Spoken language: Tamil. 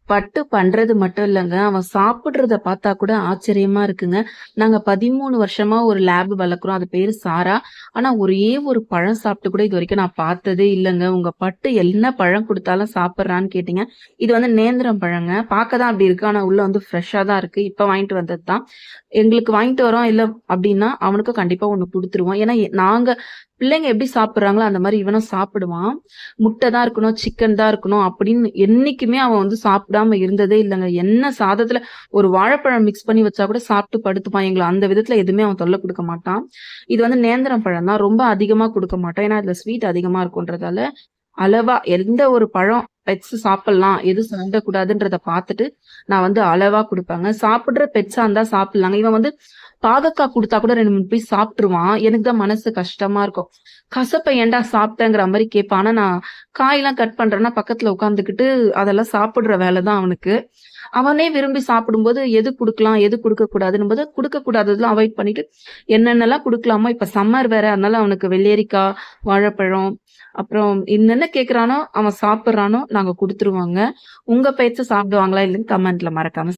பட்டு பண்றது மட்டும் இல்லங்க. அவன் சாப்பிடுறத பார்த்தா கூட ஆச்சரியமா இருக்குங்க. நாங்க 13 வருஷமா ஒரு லேப் வளர்க்குறோம். அது பேரு சாரா. ஆனா ஒரே ஒரு பழம் சாப்பிட்டு கூட இதுவரைக்கும் நான் பார்த்ததே இல்லங்க. உங்க பட்டு என்ன பழம் குடுத்தாலும் சாப்பிடுறான்னு கேட்டீங்க. இது வந்து நேந்திரம் பழங்க. பார்க்க தான் அப்படி இருக்கு. ஆனா உள்ள வந்து ஃப்ரெஷ்ஷா தான் இருக்கு. இப்ப வாங்கிட்டு வந்தது தான். எங்களுக்கு வாங்கிட்டு வரோம் இல்ல அப்படின்னா, அவனுக்கும் கண்டிப்பா ஒண்ணு குடுத்துருவோம். ஏன்னா நாங்க பிள்ளைங்க எப்படி சாப்பிடுறாங்களோ அந்த மாரி இவனும் சாப்பிடுவான். முட்டை தான் இருக்கணும், சிக்கன் தான் இருக்கணும் அப்படின்னு என்னைக்குமே அவன் வந்து சாப்பிடாம இருந்ததே இல்லங்க. என்ன சாதத்துல ஒரு வாழைப்பழம் மிக்ஸ் பண்ணி வச்சா கூட சாப்பிட்டு படுத்துப்பான். எங்கள அந்த விதத்துல எதுவுமே அவன் தொல்ல குடுக்க மாட்டான். இது வந்து நேந்திரம் பழம் தான். ரொம்ப அதிகமா குடுக்க மாட்டோம். ஏன்னா அதுல ஸ்வீட் அதிகமா இருக்குன்றதால, அளவா எந்த ஒரு பழம் பெட்ஸ் சாப்பிடலாம், எது சாப்பிடக்கூடாதுன்றத பார்த்துட்டு, நான் வந்து அளவா குடுப்பேங்க. சாப்பிடுற பெட்ஸா இருந்தா சாப்பிடலாங்க. இவன் வந்து பாகக்கா குடுத்தா கூட 2, 3 பீஸ் சாப்ட்டுருவான். எனக்கு தான் மனசு கஷ்டமா இருக்கும். கசப்ப ஏன்டா சாப்பிட்டேங்கிற மாரி கேட்பான். ஆனா நான் காயெல்லாம் கட் பண்றேன்னா, பக்கத்துல உட்காந்துக்கிட்டு அதெல்லாம் சாப்பிடுற வேல தான் அவனுக்கு. அவனே விரும்பி சாப்பிடும்போது எது குடுக்கலாம், எது குடுக்கக்கூடாதுன்னும்போது, குடுக்கக்கூடாததெல்லாம் அவாய்ட் பண்ணிட்டு, என்னென்னலாம் குடுக்கலாமோ இப்ப சம்மர் வேற, அதனால அவனுக்கு வெள்ளரிக்கா, வாழைப்பழம், அப்புறம் என்னென்ன கேட்கறானோ, அவன் சாப்பிடுறானோ, நாங்க குடுத்துருவோங்க. உங்க பெட்ஸ் சாப்பிடுவாங்களா இல்லன்னு கமெண்ட்ல மறக்காம